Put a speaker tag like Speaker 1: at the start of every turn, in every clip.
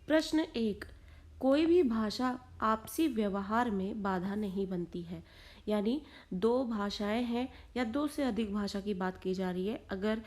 Speaker 1: प्रश्न 1। कोई भी भाषा आपसी व्यवहार में बाधा नहीं बनती है। यानी दो भाषाएं हैं या दो से अधिक भाषा की बात की जा रही है। अगर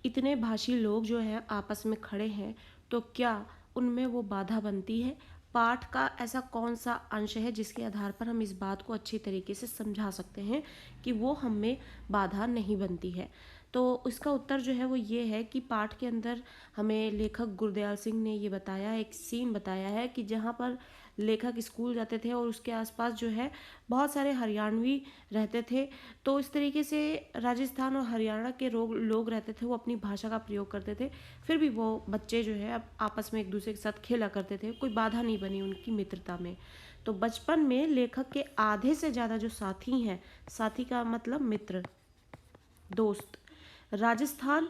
Speaker 1: इतने भाषी लोग जो है आपस में खड़े हैं तो क्या उनमें वो बाधा बनती है? पाठ का ऐसा कौन सा अंश है जिसके आधार पर हम इस बात को अच्छी तरीके से समझा सकते हैं कि वो हमें बाधा नहीं बनती है? तो इसका उत्तर जो है वो ये है कि पाठ के अंदर हमें लेखक गुरदयाल सिंह ने ये बताया, एक सीन बताया है कि जहाँ पर लेखक स्कूल जाते थे और उसके आसपास जो है बहुत सारे हरियाणवी रहते थे। तो इस तरीके से राजस्थान और हरियाणा के लोग रहते थे, वो अपनी भाषा का प्रयोग करते थे। फिर भी वो बच्चे जो है अब आपस में एक दूसरे के साथ खेला करते थे, कोई बाधा नहीं बनी उनकी मित्रता में। तो बचपन में लेखक के आधे से ज़्यादा जो साथी हैं, साथी का मतलब मित्र, दोस्त, राजस्थान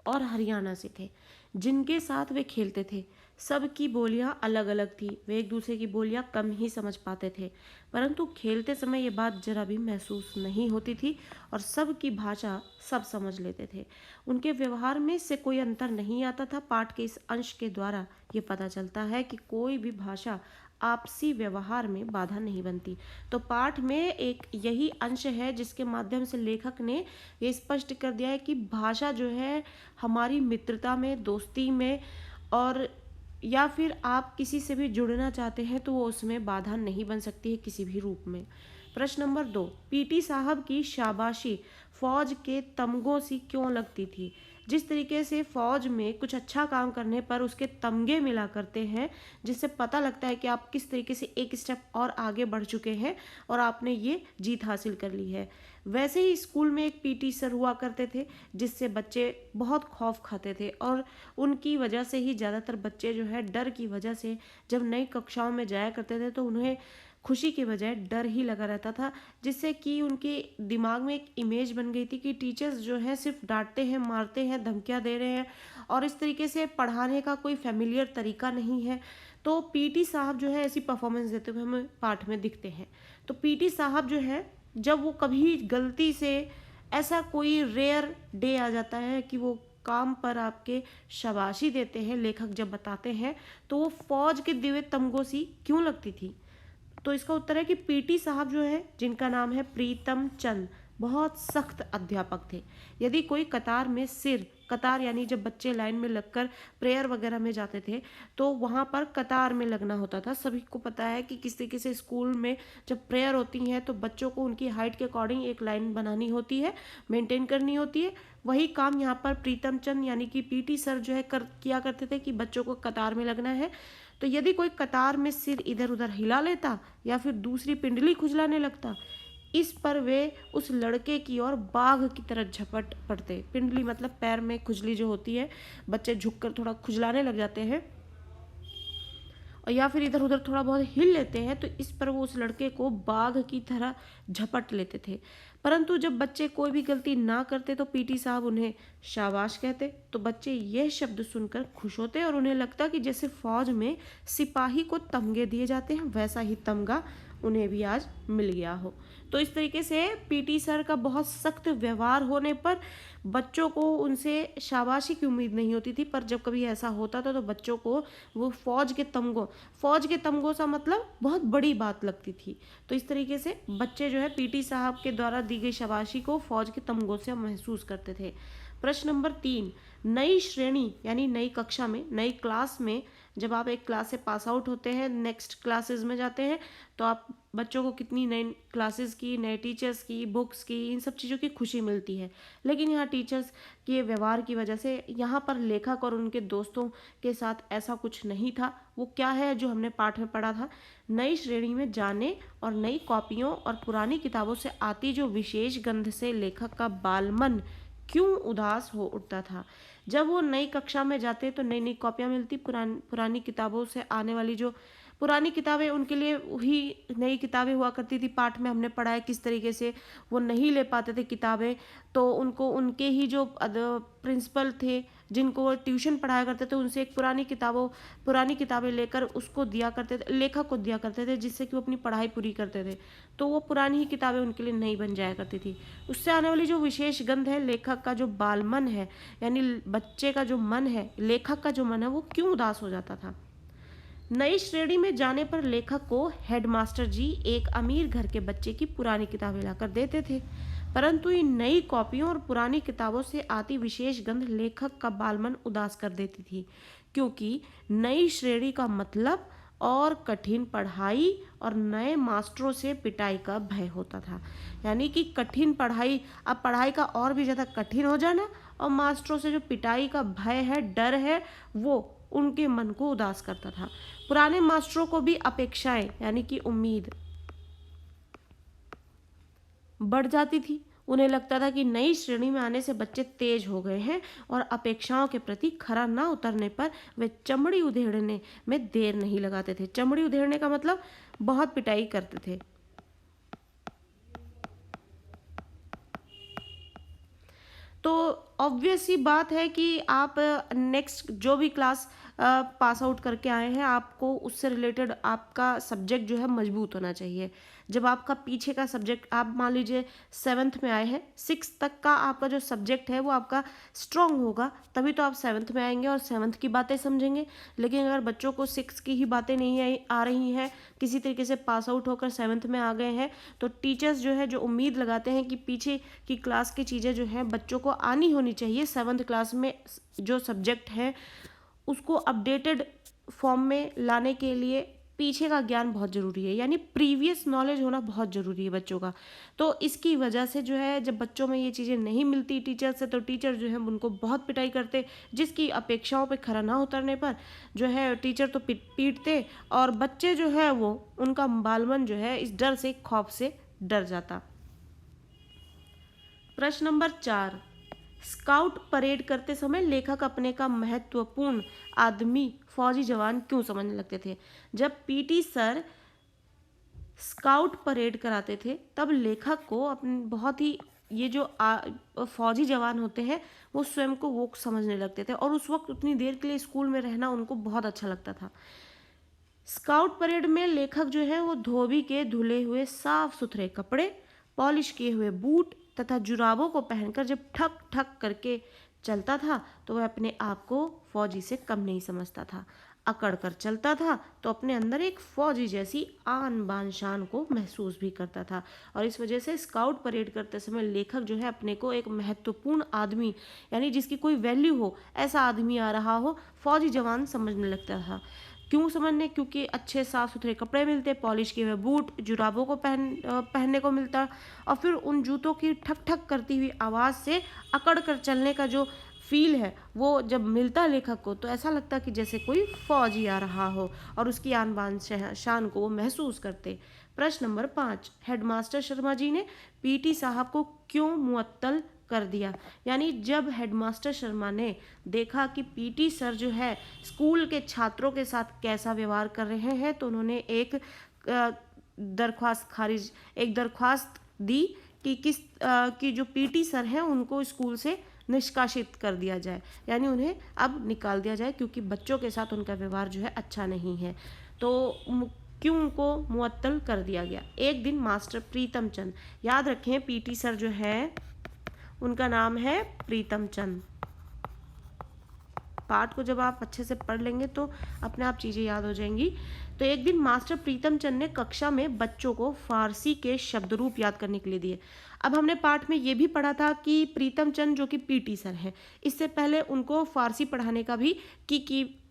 Speaker 1: और हरियाणा से थे, जिनके साथ वे खेलते थे। सबकी बोलियां अलग अलग थी, वे एक दूसरे की बोलियां कम ही समझ पाते थे, परंतु खेलते समय ये बात जरा भी महसूस नहीं होती थी और सबकी भाषा सब समझ लेते थे। उनके व्यवहार में से कोई अंतर नहीं आता था। पाठ के इस अंश के द्वारा ये पता चलता है कि कोई भी भाषा आपसी व्यवहार में बाधा नहीं बनती। तो पाठ में एक यही अंश है जिसके माध्यम से लेखक ने ये स्पष्ट कर दिया है कि भाषा जो है हमारी मित्रता में, दोस्ती में और या फिर आप किसी से भी जुड़ना चाहते हैं तो वो उसमें बाधा नहीं बन सकती है किसी भी रूप में। प्रश्न नंबर 2। पीटी साहब की शाबाशी फौज के तमगों सी क्यों लगती थी? जिस तरीके से फौज में कुछ अच्छा काम करने पर उसके तमगे मिला करते हैं, जिससे पता लगता है कि आप किस तरीके से एक स्टेप और आगे बढ़ चुके हैं और आपने ये जीत हासिल कर ली है। वैसे ही स्कूल में एक पीटी सर हुआ करते थे जिससे बच्चे बहुत खौफ खाते थे और उनकी वजह से ही ज़्यादातर बच्चे जो है डर की वजह से जब नई कक्षाओं में जाया करते थे तो उन्हें खुशी के बजाय डर ही लगा रहता था, जिससे कि उनके दिमाग में एक इमेज बन गई थी कि टीचर्स जो है सिर्फ डांटते हैं, मारते हैं, धमकियां दे रहे हैं और इस तरीके से पढ़ाने का कोई फेमिलियर तरीका नहीं है। तो पीटी साहब जो है ऐसी परफॉर्मेंस देते हुए हमें पाठ में दिखते हैं। तो पीटी साहब जो है जब वो कभी गलती से ऐसा कोई रेयर डे आ जाता है कि वो काम पर आपके शाबाशी देते हैं, लेखक जब बताते हैं तो वो फौज के दिव्य तमगों सी क्यों लगती थी? तो इसका उत्तर है कि पीटी साहब जो है, जिनका नाम है प्रीतम चंद, बहुत सख्त अध्यापक थे। यदि कोई कतार में सिर, कतार यानी जब बच्चे लाइन में लगकर प्रेयर वगैरह में जाते थे तो वहाँ पर कतार में लगना होता था। सभी को पता है कि किस तरीके से स्कूल में जब प्रेयर होती है तो बच्चों को उनकी हाइट के अकॉर्डिंग एक लाइन बनानी होती है, मेंटेन करनी होती है। वही काम यहाँ पर प्रीतम चंद यानी कि पीटी सर जो है किया करते थे कि बच्चों को कतार में लगना है। तो यदि कोई कतार में सिर इधर उधर हिला लेता या फिर दूसरी पिंडली खुजलाने लगता, इस पर वे उस लड़के की ओर बाघ की तरह झपट पड़ते। पिंडली मतलब पैर में खुजली जो होती है, बच्चे झुककर थोड़ा खुजलाने लग जाते हैं और या फिर इधर उधर थोड़ा बहुत हिल लेते हैं तो इस पर वो उस लड़के को बाघ की तरह झपट लेते थे। परंतु जब बच्चे कोई भी गलती ना करते तो पीटी साहब उन्हें शाबाश कहते। तो बच्चे यह शब्द सुनकर खुश होते और उन्हें लगता कि जैसे फौज में सिपाही को तमगे दिए जाते हैं वैसा ही तमगा उन्हें भी आज मिल गया हो। तो इस तरीके से पीटी सर का बहुत सख्त व्यवहार होने पर बच्चों को उनसे शाबाशी की उम्मीद नहीं होती थी, पर जब कभी ऐसा होता था तो बच्चों को वो फौज के तमगों सा मतलब बहुत बड़ी बात लगती थी। तो इस तरीके से बच्चे जो है पीटी साहब के द्वारा दी गई शाबाशी को फौज के तमगों से महसूस करते थे। प्रश्न नंबर 3। नई श्रेणी यानी नई कक्षा में, नई क्लास में, जब आप एक क्लास से पास आउट होते हैं, नेक्स्ट क्लासेस में जाते हैं तो आप बच्चों को कितनी नई क्लासेस की, नए टीचर्स की, बुक्स की, इन सब चीज़ों की खुशी मिलती है। लेकिन यहाँ टीचर्स के व्यवहार की वजह से यहाँ पर लेखक और उनके दोस्तों के साथ ऐसा कुछ नहीं था। वो क्या है जो हमने पाठ में पढ़ा था? नई श्रेणी में जाने और नई कॉपियों और पुरानी किताबों से आती जो विशेष गंध से लेखक का बालमन क्यों उदास हो उठता था। जब वो नई कक्षा में जाते तो नई नई कॉपियाँ मिलती, पुरानी किताबों से आने वाली जो पुरानी किताबें उनके लिए वही नई किताबें हुआ करती थी। पाठ में हमने पढ़ा है किस तरीके से वो नहीं ले पाते थे किताबें, तो उनको उनके ही जो प्रिंसिपल थे जिनको वो ट्यूशन पढ़ाया करते थे उनसे एक पुरानी किताबें लेकर उसको दिया करते थे, लेखक को दिया करते थे, जिससे कि वो अपनी पढ़ाई पूरी करते थे। तो वो पुरानी ही किताबें उनके लिए नई बन जाया करती थी। उससे आने वाली जो विशेष गंध है, लेखक का जो बाल मन है, यानी बच्चे का जो मन है, लेखक का जो मन है, वो क्यों उदास हो जाता था। नई श्रेणी में जाने पर लेखक को हेडमास्टर जी एक अमीर घर के बच्चे की पुरानी किताबें लाकर देते थे, परंतु इन नई कॉपियों और पुरानी किताबों से आती विशेष गंध लेखक का बालमन उदास कर देती थी, क्योंकि नई श्रेणी का मतलब और कठिन पढ़ाई और नए मास्टरों से पिटाई का भय होता था। यानी कि कठिन पढ़ाई, अब पढ़ाई का और भी ज़्यादा कठिन हो जाना और मास्टरों से जो पिटाई का भय है, डर है, वो उनके मन को उदास करता था। पुराने मास्टरों को भी अपेक्षाएं यानी कि उम्मीद बढ़ जाती थी। उन्हें लगता था कि नई श्रेणी में आने से बच्चे तेज हो गए हैं और अपेक्षाओं के प्रति खरा ना उतरने पर वे चमड़ी उधेड़ने में देर नहीं लगाते थे। चमड़ी उधेड़ने का मतलब बहुत पिटाई करते थे। तो ऑब्वियस सी बात है कि आप नेक्स्ट जो भी क्लास पास आउट करके आए हैं, आपको उससे रिलेटेड आपका सब्जेक्ट जो है मजबूत होना चाहिए। जब आपका पीछे का सब्जेक्ट, आप मान लीजिए 7th में आए हैं, 6th तक का आपका जो सब्जेक्ट है वो आपका स्ट्रांग होगा, तभी तो आप 7th में आएंगे और 7th की बातें समझेंगे। लेकिन अगर बच्चों को 6 की ही बातें नहीं आ रही हैं, किसी तरीके से पास आउट होकर 7th में आ गए हैं, तो टीचर्स जो है जो उम्मीद लगाते हैं कि पीछे की क्लास की चीज़ें जो हैं बच्चों को आनी होनी चाहिए, 7th क्लास में जो सब्जेक्ट है उसको अपडेटेड फॉर्म में लाने के लिए पीछे का ज्ञान बहुत ज़रूरी है, यानी प्रीवियस नॉलेज होना बहुत ज़रूरी है बच्चों का। तो इसकी वजह से जो है जब बच्चों में ये चीज़ें नहीं मिलती टीचर से, तो टीचर जो है उनको बहुत पिटाई करते, जिसकी अपेक्षाओं पे खरा ना उतरने पर जो है टीचर तो पीटते और बच्चे जो है वो उनका बालमन जो है इस डर से, खौफ से डर जाता। प्रश्न नंबर 4, स्काउट परेड करते समय लेखक अपने का महत्वपूर्ण आदमी फौजी जवान क्यों समझने लगते थे। जब पीटी सर स्काउट परेड कराते थे तब लेखक को अपने बहुत ही ये जो फौजी जवान होते हैं वो स्वयं को वो समझने लगते थे, और उस वक्त उतनी देर के लिए स्कूल में रहना उनको बहुत अच्छा लगता था। स्काउट परेड में लेखक जो है वो धोबी के धुले हुए साफ सुथरे कपड़े, पॉलिश किए हुए बूट तथा जुराबों को पहनकर जब ठक ठक करके चलता था तो वह अपने आप को फौजी से कम नहीं समझता था। अकड़ कर चलता था तो अपने अंदर एक फौजी जैसी आन बान शान को महसूस भी करता था, और इस वजह से स्काउट परेड करते समय लेखक जो है अपने को एक महत्वपूर्ण आदमी, यानी जिसकी कोई वैल्यू हो, ऐसा आदमी आ रहा हो, फौजी जवान समझने लगता था। क्यों समझने? क्योंकि अच्छे साफ सुथरे कपड़े मिलते, पॉलिश किए हुए बूट, जुराबों को पहनने को मिलता, और फिर उन जूतों की ठक ठक करती हुई आवाज़ से अकड़ कर चलने का जो फील है वो जब मिलता लेखक को तो ऐसा लगता कि जैसे कोई फौजी आ रहा हो, और उसकी आन बान शान को वो महसूस करते। प्रश्न नंबर 5, हेडमास्टर शर्मा जी ने पीटी साहब को क्यों मुअत्तल कर दिया। यानी जब हेडमास्टर शर्मा ने देखा कि पीटी सर जो है स्कूल के छात्रों के साथ कैसा व्यवहार कर रहे हैं, तो उन्होंने एक दरख्वास्त दी कि कि जो पीटी सर हैं उनको स्कूल से निष्कासित कर दिया जाए, यानी उन्हें अब निकाल दिया जाए, क्योंकि बच्चों के साथ उनका व्यवहार जो है अच्छा नहीं है। तो क्यों उनको मुअत्तल कर दिया गया। एक दिन मास्टर प्रीतम चंद, याद रखें पीटी सर जो है उनका नाम है प्रीतम चंद। पाठ को जब आप अच्छे से पढ़ लेंगे तो अपने आप चीज़ें याद हो जाएंगी। तो एक दिन मास्टर प्रीतम चंद ने कक्षा में बच्चों को फारसी के शब्द रूप याद करने के लिए दिए। अब हमने पाठ में ये भी पढ़ा था कि प्रीतम चंद जो कि पीटी सर हैं, इससे पहले उनको फारसी पढ़ाने का भी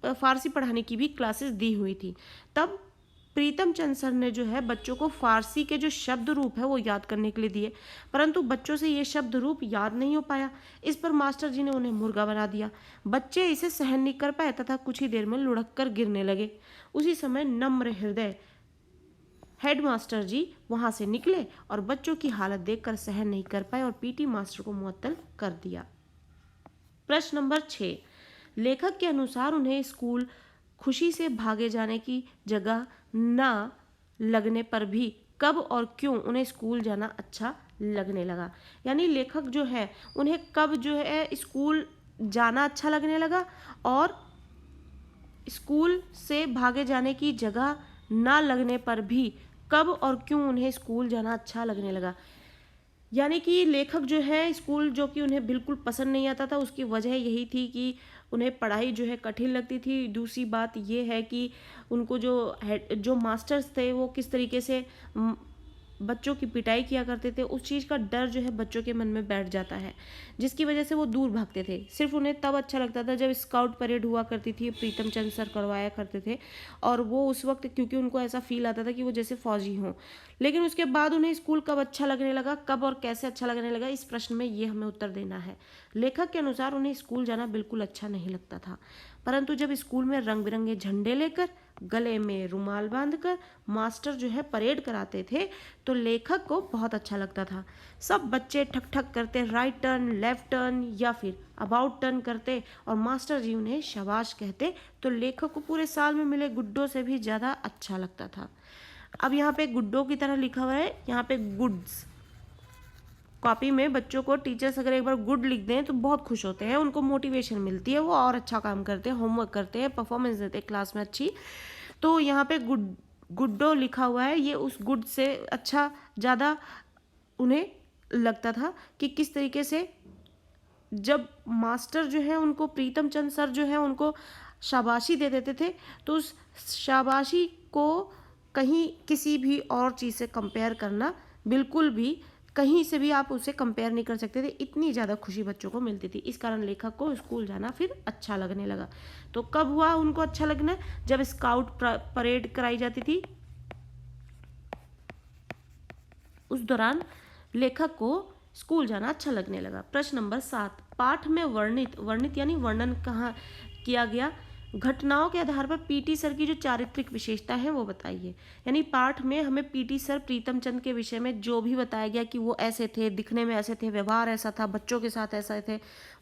Speaker 1: फारसी पढ़ाने की भी क्लासेस दी हुई थी। तब प्रीतम चंद सर ने जो है बच्चों को फारसी के जो शब्द रूप है वो याद करने के लिए दिए, परंतु बच्चों से ये शब्द रूप याद नहीं हो पाया। इस पर मास्टर जी ने उन्हें मुर्गा बना दिया। बच्चे इसे सहन नहीं कर पाए तथा कुछ ही देर में लुढ़क कर गिरने लगे। उसी समय नम्र हृदय हेडमास्टर जी वहां से निकले और बच्चों की हालत देखकर सहन नहीं कर पाए और पीटी मास्टर को मुअत्तल कर दिया। प्रश्न नंबर 6, लेखक के अनुसार उन्हें स्कूल खुशी से भागे जाने की जगह ना लगने पर भी कब और क्यों उन्हें स्कूल जाना अच्छा लगने लगा। यानी लेखक जो है उन्हें कब जो है स्कूल जाना अच्छा लगने लगा, और स्कूल से भागे जाने की जगह ना लगने पर भी कब और क्यों उन्हें स्कूल जाना अच्छा लगने लगा। यानी कि लेखक जो है स्कूल जो कि उन्हें बिल्कुल पसंद नहीं आता था, उसकी वजह यही थी कि उन्हें पढ़ाई जो है कठिन लगती थी। दूसरी बात ये है कि उनको जो मास्टर्स थे वो किस तरीके से बच्चों की पिटाई किया करते थे, उस चीज़ का डर जो है बच्चों के मन में बैठ जाता है, जिसकी वजह से वो दूर भागते थे। सिर्फ उन्हें तब अच्छा लगता था जब स्काउट परेड हुआ करती थी, प्रीतम चंद सर करवाया करते थे, और वो उस वक्त क्योंकि उनको ऐसा फील आता था कि वो जैसे फौजी हों। लेकिन उसके बाद उन्हें स्कूल कब अच्छा लगने लगा, कब और कैसे अच्छा लगने लगा, इस प्रश्न में ये हमें उत्तर देना है। लेखक के अनुसार उन्हें स्कूल जाना बिल्कुल अच्छा नहीं लगता था, परंतु जब स्कूल में रंग बिरंगे झंडे लेकर, गले में रुमाल बांधकर मास्टर जो है परेड कराते थे तो लेखक को बहुत अच्छा लगता था। सब बच्चे ठक ठक करते, राइट टर्न, लेफ्ट टर्न या फिर अबाउट टर्न करते और मास्टर जी उन्हें शाबाश कहते, तो लेखक को पूरे साल में मिले गुड्डों से भी ज़्यादा अच्छा लगता था। अब यहाँ पे गुड्डों की तरह लिखा हुआ है, यहाँ पे गुड्स। कॉपी में बच्चों को टीचर्स अगर एक बार गुड लिख दें तो बहुत खुश होते हैं, उनको मोटिवेशन मिलती है, वो और अच्छा काम करते हैं, होमवर्क करते हैं, परफॉर्मेंस देते हैं क्लास में अच्छी। तो यहाँ पे गुड्डो लिखा हुआ है, ये उस गुड से अच्छा ज़्यादा उन्हें लगता था कि किस तरीके से जब मास्टर जो है उनको, प्रीतम चंद सर जो है उनको शाबाशी दे देते थे, तो उस शाबाशी को कहीं किसी भी और चीज़ से कंपेयर करना, बिल्कुल भी कहीं से भी आप उसे कंपेयर नहीं कर सकते थे, इतनी ज़्यादा खुशी बच्चों को मिलती थी। इस कारण लेखक को स्कूल जाना फिर अच्छा लगने लगा। तो कब हुआ उनको अच्छा लगना, जब स्काउट परेड कराई जाती थी, उस दौरान लेखक को स्कूल जाना अच्छा लगने लगा। प्रश्न नंबर 7, पाठ में वर्णित यानी वर्णन कहाँ किया गया घटनाओं के आधार पर पीटी सर की जो चारित्रिक विशेषता है वो बताइए। यानी पाठ में हमें पीटी सर प्रीतम चंद के विषय में जो भी बताया गया कि वो ऐसे थे, दिखने में ऐसे थे, व्यवहार ऐसा था, बच्चों के साथ ऐसा थे,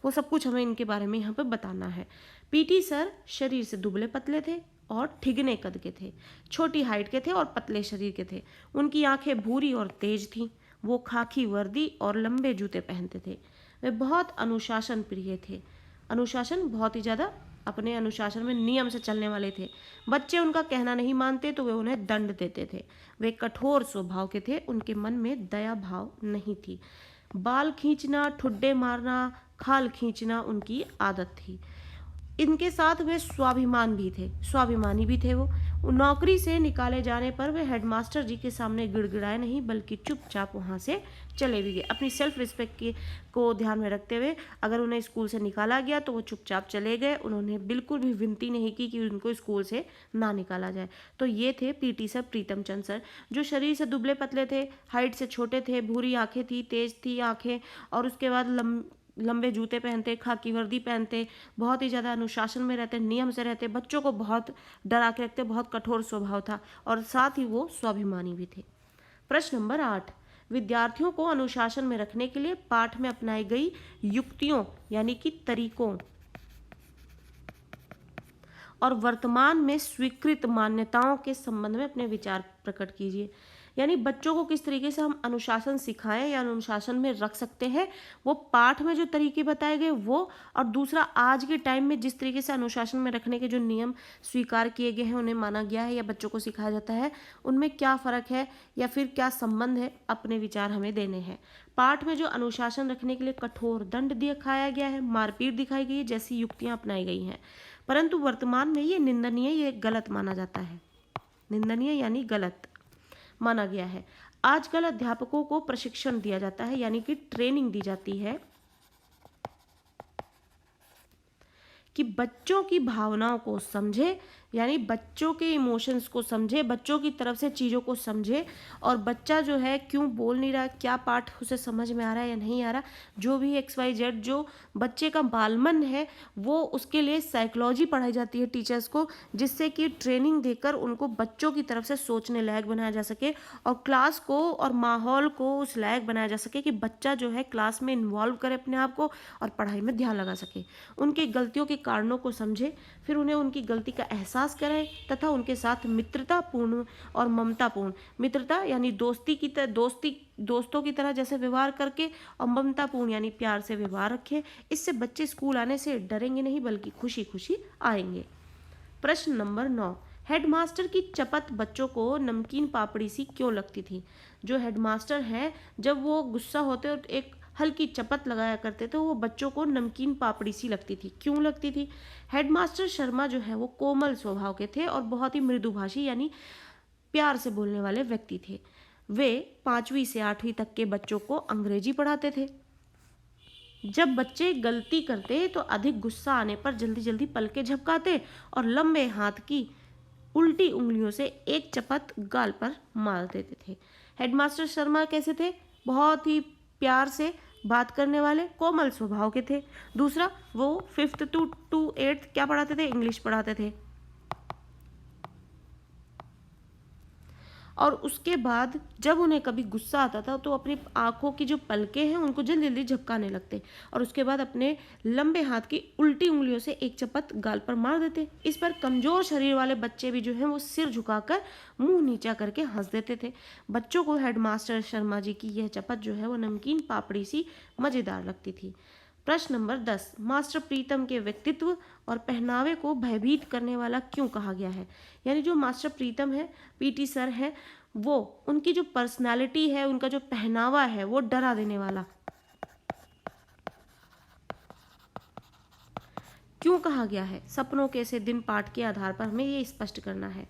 Speaker 1: वो सब कुछ हमें इनके बारे में यहाँ पे बताना है। पीटी सर शरीर से दुबले पतले थे और ठिगने कद के थे, छोटी हाइट के थे और पतले शरीर के थे। उनकी आंखें भूरी और तेज थीं। वो खाकी वर्दी और लंबे जूते पहनते थे। वे बहुत अनुशासन प्रिय थे। अनुशासन, बहुत ही ज़्यादा अपने अनुशासन में नियम से चलने वाले थे। बच्चे उनका कहना नहीं मानते तो वे उन्हें दंड देते थे। वे कठोर स्वभाव के थे, उनके मन में दया भाव नहीं थी। बाल खींचना, ठुड्डे मारना, खाल खींचना उनकी आदत थी। इनके साथ वे स्वाभिमानी भी थे। वो नौकरी से निकाले जाने पर वे हेडमास्टर जी के सामने गिड़गिड़ाए नहीं, बल्कि चुपचाप वहाँ से चले भी गए। अपनी सेल्फ रिस्पेक्ट को ध्यान में रखते हुए अगर उन्हें स्कूल से निकाला गया तो वो चुपचाप चले गए। उन्होंने बिल्कुल भी विनती नहीं की कि उनको स्कूल से ना निकाला जाए। तो ये थे पीटी सर प्रीतम चंद सर, जो शरीर से दुबले पतले थे, हाइट से छोटे थे, भूरी आंखें थी, तेज थी आंखें, और उसके बाद लंबे जूते पहनते, खाकी वर्दी पहनते, बहुत ही ज़्यादा अनुशासन में रहते, नियम से रहते, बच्चों को बहुत डरा के रखते, बहुत कठोर स्वभाव था, और साथ ही वो स्वाभिमानी भी थे। प्रश्न नंबर 8, विद्यार्थियों को अनुशासन में रखने के लिए पाठ में अपनाई गई युक्तियों यानी कि तरीकों और वर्तमान में स्वीकृत मान्यताओं के संबंध में अपने विचार प्रकट कीजिए। यानी बच्चों को किस तरीके से हम अनुशासन सिखाएं या अनुशासन में रख सकते हैं, वो पाठ में जो तरीके बताए गए वो, और दूसरा आज के टाइम में जिस तरीके से अनुशासन में रखने के जो नियम स्वीकार किए गए हैं, उन्हें माना गया है या बच्चों को सिखाया जाता है, उनमें क्या फ़र्क है या फिर क्या संबंध है, अपने विचार हमें देने हैं। पाठ में जो अनुशासन रखने के लिए कठोर दंड दिखाया गया है, मारपीट दिखाई गई है, जैसी युक्तियाँ अपनाई गई हैं, परंतु वर्तमान में ये निंदनीय, ये गलत माना जाता है। निंदनीय यानी गलत माना गया है। आजकल अध्यापकों को प्रशिक्षण दिया जाता है, यानी कि ट्रेनिंग दी जाती है कि बच्चों की भावनाओं को समझे, यानी बच्चों के इमोशंस को समझे, बच्चों की तरफ से चीज़ों को समझे, और बच्चा जो है क्यों बोल नहीं रहा, क्या पाठ उसे समझ में आ रहा है या नहीं आ रहा, जो भी XYZ जो बच्चे का बालमन है, वो उसके लिए साइकोलॉजी पढ़ाई जाती है टीचर्स को, जिससे कि ट्रेनिंग देकर उनको बच्चों की तरफ से सोचने लायक बनाया जा सके, और क्लास को और माहौल को उस लायक बनाया जा सके कि बच्चा जो है क्लास में इन्वॉल्व करे अपने आप को और पढ़ाई में ध्यान लगा सके, उनकी गलतियों के कारणों को समझे, फिर उन्हें उनकी गलती का एहसास एहसास कराएं तथा उनके साथ मित्रतापूर्ण और ममतापूर्ण, मित्रता यानी दोस्तों की तरह जैसे व्यवहार करके, और ममतापूर्ण यानी प्यार से व्यवहार रखें। इससे बच्चे स्कूल आने से डरेंगे नहीं बल्कि खुशी खुशी आएंगे। प्रश्न नंबर 9, हेडमास्टर की चपत बच्चों को नमकीन पापड़ी सी क्यों लगती थी? जो हेडमास्टर हैं, जब वो गुस्सा होते और एक हल्की चपत लगाया करते थे, वो बच्चों को नमकीन पापड़ी सी लगती थी। क्यों लगती थी? हेडमास्टर शर्मा जो है वो कोमल स्वभाव के थे और बहुत ही मृदुभाषी यानी प्यार से बोलने वाले व्यक्ति थे। वे 5वीं से 8वीं तक के बच्चों को अंग्रेजी पढ़ाते थे। जब बच्चे गलती करते तो अधिक गुस्सा आने पर जल्दी जल्दी पलकें झपकाते और लंबे हाथ की उल्टी उंगलियों से एक चपत गाल पर मार देते थे। हेडमास्टर शर्मा कैसे थे? बहुत ही प्यार से बात करने वाले, कोमल स्वभाव के थे। दूसरा, वो 5th to 8th क्या पढ़ाते थे? इंग्लिश पढ़ाते थे। और उसके बाद जब उन्हें कभी गुस्सा आता था तो अपनी आंखों की जो पलकें हैं उनको जल्दी जल्दी झपकाने लगते और उसके बाद अपने लंबे हाथ की उल्टी उंगलियों से एक चपत गाल पर मार देते। इस पर कमजोर शरीर वाले बच्चे भी जो हैं वो सिर झुकाकर मुंह नीचा करके हंस देते थे। बच्चों को हेडमास्टर शर्मा जी की यह चपत जो है वो नमकीन पापड़ी सी मजेदार लगती थी। प्रश्न नंबर 10, मास्टर प्रीतम के व्यक्तित्व और पहनावे को भयभीत करने वाला क्यों कहा गया है? यानी जो मास्टर प्रीतम है, पीटी सर है, वो उनकी जो पर्सनालिटी है, उनका जो पहनावा है वो डरा देने वाला क्यों कहा गया है? सपनों के से दिन पाठ के आधार पर हमें ये स्पष्ट करना है।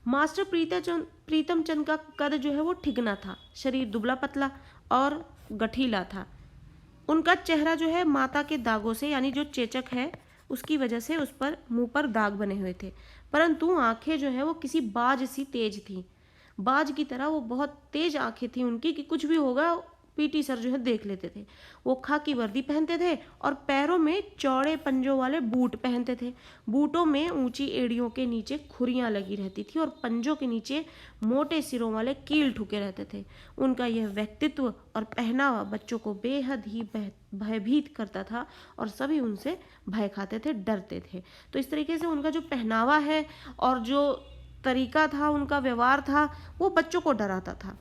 Speaker 1: मास्टर प्रीतम चंद का कद जो है वो ठिगना था, शरीर दुबला पतला और गठीला था। उनका चेहरा जो है माता के दागों से यानी जो चेचक है उसकी वजह से उस पर मुंह पर दाग बने हुए थे, परंतु आंखें जो है वो किसी बाज सी तेज थी। बाज की तरह वो बहुत तेज आंखें थी उनकी कि कुछ भी होगा पीटी सर जो है देख लेते थे। वो खाकी वर्दी पहनते थे और पैरों में चौड़े पंजों वाले बूट पहनते थे। बूटों में ऊंची एड़ियों के नीचे खुरियां लगी रहती थी और पंजों के नीचे मोटे सिरों वाले कील ठुके रहते थे। उनका यह व्यक्तित्व और पहनावा बच्चों को बेहद ही भयभीत करता था और सभी उनसे भय खाते थे, डरते थे। तो इस तरीके से उनका जो पहनावा है और जो तरीका था, उनका व्यवहार था, वो बच्चों को डराता था।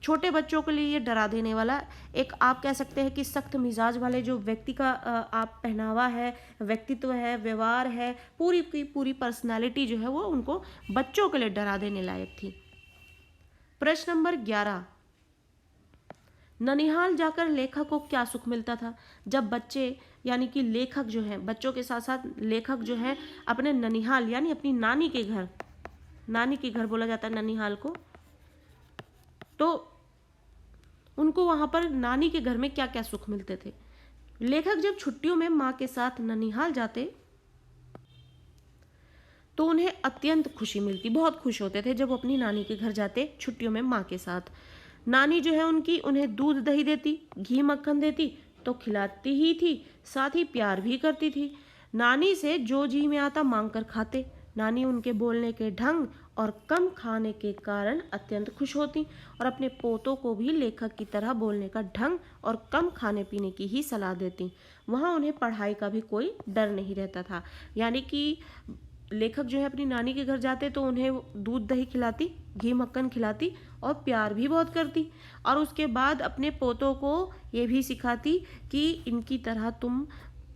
Speaker 1: छोटे बच्चों के लिए ये डरा देने वाला एक आप कह सकते हैं कि सख्त मिजाज वाले जो व्यक्ति का आप पहनावा है, व्यक्तित्व है, व्यवहार है, पूरी की पूरी पर्सनालिटी जो है वो उनको बच्चों के लिए डरा देने लायक थी। प्रश्न नंबर 11, ननिहाल जाकर लेखक को क्या सुख मिलता था? जब बच्चे यानी कि लेखक जो है, बच्चों के साथ साथ लेखक जो है अपने ननिहाल यानी अपनी नानी के घर बोला जाता है ननिहाल को, तो उनको वहां पर नानी के घर में क्या क्या सुख मिलते थे? लेखक जब छुट्टियों में माँ के साथ ननिहाल जाते तो उन्हें अत्यंत खुशी मिलती, बहुत खुश होते थे जब वो अपनी नानी के घर जाते छुट्टियों में माँ के साथ। नानी जो है उनकी उन्हें दूध दही देती, घी मक्खन देती तो खिलाती ही थी, साथ ही प्यार भी करती थी। नानी से जो जी में आता मांग कर खाते। नानी उनके बोलने के ढंग और कम खाने के कारण अत्यंत खुश होती और अपने पोतों को भी लेखक की तरह बोलने का ढंग और कम खाने पीने की ही सलाह देती। वहाँ उन्हें पढ़ाई का भी कोई डर नहीं रहता था। यानी कि लेखक जो है अपनी नानी के घर जाते तो उन्हें दूध दही खिलाती, घी मक्खन खिलाती और प्यार भी बहुत करती और उसके बाद अपने पोतों को ये भी सिखाती कि इनकी तरह तुम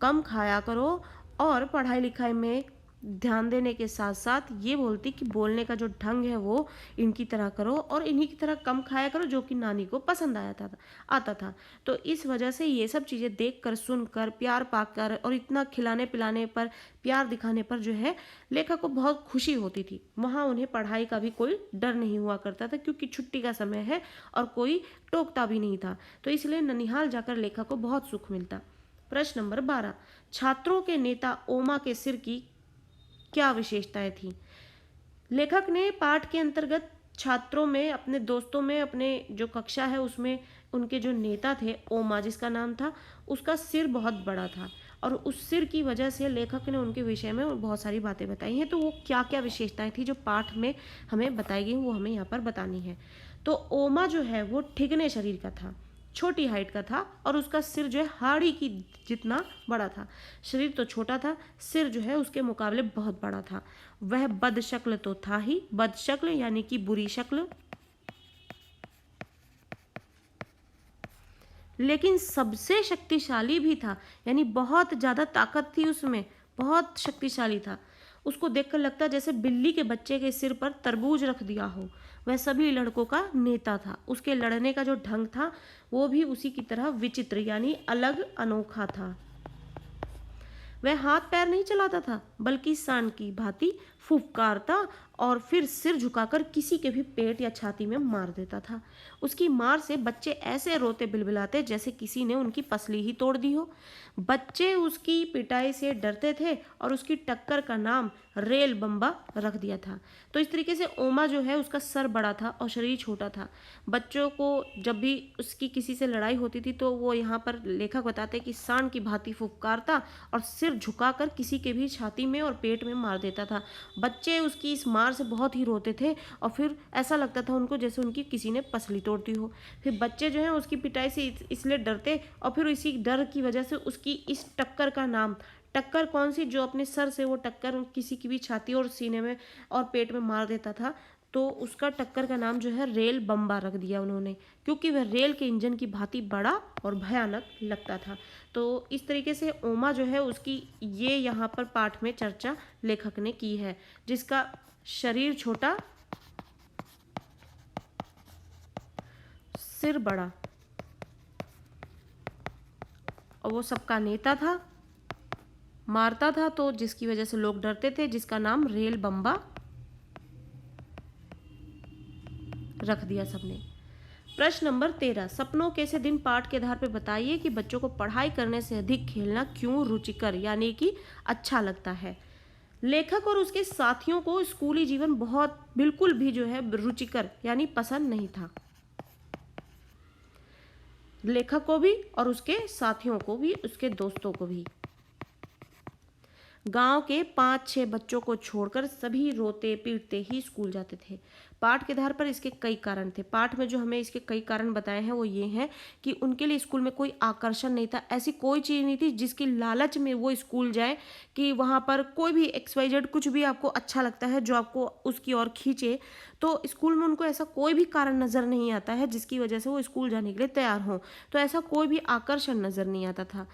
Speaker 1: कम खाया करो और पढ़ाई लिखाई में ध्यान देने के साथ साथ ये बोलती कि बोलने का जो ढंग है वो इनकी तरह करो और इन्हीं की तरह कम खाया करो, जो कि नानी को पसंद आता था। तो इस वजह से ये सब चीज़ें देखकर, सुनकर, प्यार पाकर और इतना खिलाने पिलाने पर, प्यार दिखाने पर जो है लेखक को बहुत खुशी होती थी। वहाँ उन्हें पढ़ाई का भी कोई डर नहीं हुआ करता था क्योंकि छुट्टी का समय है और कोई टोकता भी नहीं था, तो इसलिए ननिहाल जाकर लेखक को बहुत सुख मिलता। प्रश्न नंबर 12, छात्रों के नेता ओमा के सिर की क्या विशेषताएं थी? लेखक ने पाठ के अंतर्गत छात्रों में, अपने दोस्तों में, अपने जो कक्षा है उसमें उनके जो नेता थे ओमा जिसका नाम था, उसका सिर बहुत बड़ा था और उस सिर की वजह से लेखक ने उनके विषय में बहुत सारी बातें बताई हैं। तो वो क्या क्या विशेषताएं थी जो पाठ में हमें बताई गई वो हमें यहाँ पर बतानी है। तो ओमा जो है वो ठिगने शरीर का था, छोटी हाइट का था और उसका सिर जो है हाड़ी की जितना बड़ा था। शरीर तो छोटा था, सिर जो है उसके मुकाबले बहुत बड़ा था। वह बदशक्ल तो था ही, बदशक्ल यानी कि बुरी शक्ल, लेकिन सबसे शक्तिशाली भी था, यानी बहुत ज़्यादा ताकत थी उसमें, बहुत शक्तिशाली था। उसको देखकर लगता जैसे बिल्ली के बच्चे के सिर पर तरबूज रख दिया हो। वह सभी लड़कों का नेता था। उसके लड़ने का जो ढंग था वो भी उसी की तरह विचित्र यानी अलग अनोखा था। वह हाथ पैर नहीं चलाता था, बल्कि सांड की भांति फुफकारता और फिर सिर झुकाकर किसी के भी पेट या छाती में मार देता था। उसकी मार से बच्चे ऐसे रोते बिलबिलाते जैसे किसी ने उनकी पसली ही तोड़ दी हो। बच्चे उसकी पिटाई से डरते थे और उसकी टक्कर का नाम रेल बम्बा रख दिया था। तो इस तरीके से ओमा जो है उसका सर बड़ा था और शरीर छोटा था। बच्चों को जब भी उसकी किसी से लड़ाई होती थी तो वो यहाँ पर लेखक बताते कि सांड की भांति फुफकारता और सिर झुकाकर किसी के भी छाती में और पेट में मार देता था। बच्चे उसकी इस मार से बहुत ही रोते थे और फिर ऐसा लगता था उनको जैसे उनकी किसी ने पसली तोड़ दी हो। फिर बच्चे जो हैं उसकी पिटाई से इसलिए डरते और फिर इसी डर की वजह से उसकी इस टक्कर का नाम, टक्कर कौन सी, जो अपने सर से वो टक्कर किसी की भी छाती और सीने में और पेट में मार देता था, तो उसका टक्कर का नाम जो है रेल बम्बा रख दिया उन्होंने, क्योंकि वह रेल के इंजन की भांति बड़ा और भयानक लगता था। तो इस तरीके से ओमा जो है उसकी ये यहाँ पर पाठ में चर्चा लेखक ने की है, जिसका शरीर छोटा, सिर बड़ा और वो सबका नेता था, मारता था तो जिसकी वजह से लोग डरते थे, जिसका नाम रेल बम्बा रख दिया सबने। प्रश्न नंबर 13, सपनों के से दिन पाठ के आधार पर बताइए कि बच्चों को पढ़ाई करने से अधिक खेलना क्यों रुचिकर यानी कि अच्छा लगता है। लेखक और उसके साथियों को स्कूली जीवन बहुत बिल्कुल भी जो है रुचिकर यानी पसंद नहीं था। लेखक को भी और उसके साथियों को भी, उसके दोस्तों को भी। गांव के 5-6 बच्चों को छोड़कर सभी रोते पीटते ही स्कूल जाते थे। पाठ के आधार पर इसके कई कारण थे। पाठ में जो हमें इसके कई कारण बताए हैं वो ये हैं कि उनके लिए स्कूल में कोई आकर्षण नहीं था, ऐसी कोई चीज़ नहीं थी जिसकी लालच में वो स्कूल जाए, कि वहाँ पर कोई भी XYZ कुछ भी आपको अच्छा लगता है जो आपको उसकी ओर खींचे, तो स्कूल में उनको ऐसा कोई भी कारण नज़र नहीं आता है जिसकी वजह से वो स्कूल जाने के लिए तैयार हों। तो ऐसा कोई भी आकर्षण नज़र नहीं आता था।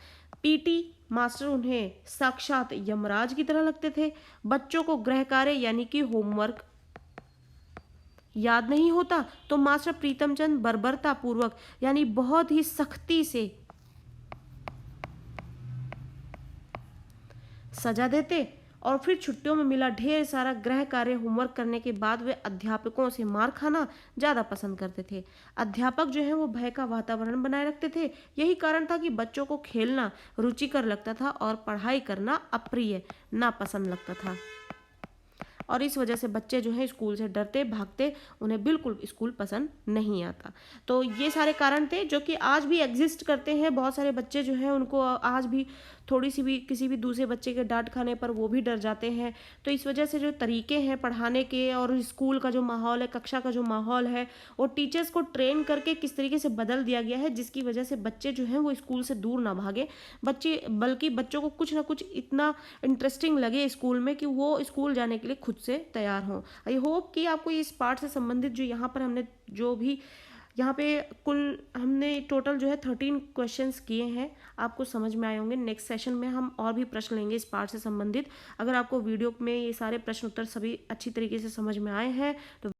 Speaker 1: पीटी मास्टर उन्हें साक्षात यमराज की तरह लगते थे। बच्चों को गृह कार्य यानी कि होमवर्क याद नहीं होता तो मास्टर प्रीतमचंद बर्बरता पूर्वक यानी बहुत ही सख्ती से सजा देते और फिर छुट्टियों में मिला ढेर सारा गृह कार्य होमवर्क करने के बाद वे अध्यापकों से मार खाना ज़्यादा पसंद करते थे। अध्यापक जो है वो भय का वातावरण बनाए रखते थे। यही कारण था कि बच्चों को खेलना रुचिकर लगता था और पढ़ाई करना अप्रिय, नापसंद लगता था। और इस वजह से बच्चे जो हैं स्कूल से डरते भागते, उन्हें बिल्कुल स्कूल पसंद नहीं आता। तो ये सारे कारण थे जो कि आज भी एग्जिस्ट करते हैं। बहुत सारे बच्चे जो हैं उनको आज भी थोड़ी सी भी किसी भी दूसरे बच्चे के डांट खाने पर वो भी डर जाते हैं। तो इस वजह से जो तरीके हैं पढ़ाने के और स्कूल का जो माहौल है, कक्षा का जो माहौल है, और टीचर्स को ट्रेन करके किस तरीके से बदल दिया गया है, जिसकी वजह से बच्चे जो हैं वो स्कूल से दूर ना भागे, बच्चे बल्कि बच्चों को कुछ ना कुछ इतना इंटरेस्टिंग लगे स्कूल में कि वो स्कूल जाने के लिए खुद से तैयार हों। आई होप कि आपको इस पार्ट से संबंधित जो यहाँ पर हमने जो भी यहाँ पे कुल हमने टोटल जो है 13 क्वेश्चंस किए हैं, आपको समझ में आए होंगे। नेक्स्ट सेशन में हम और भी प्रश्न लेंगे इस पार्ट से संबंधित। अगर आपको वीडियो में ये सारे प्रश्न उत्तर सभी अच्छी तरीके से समझ में आए हैं तो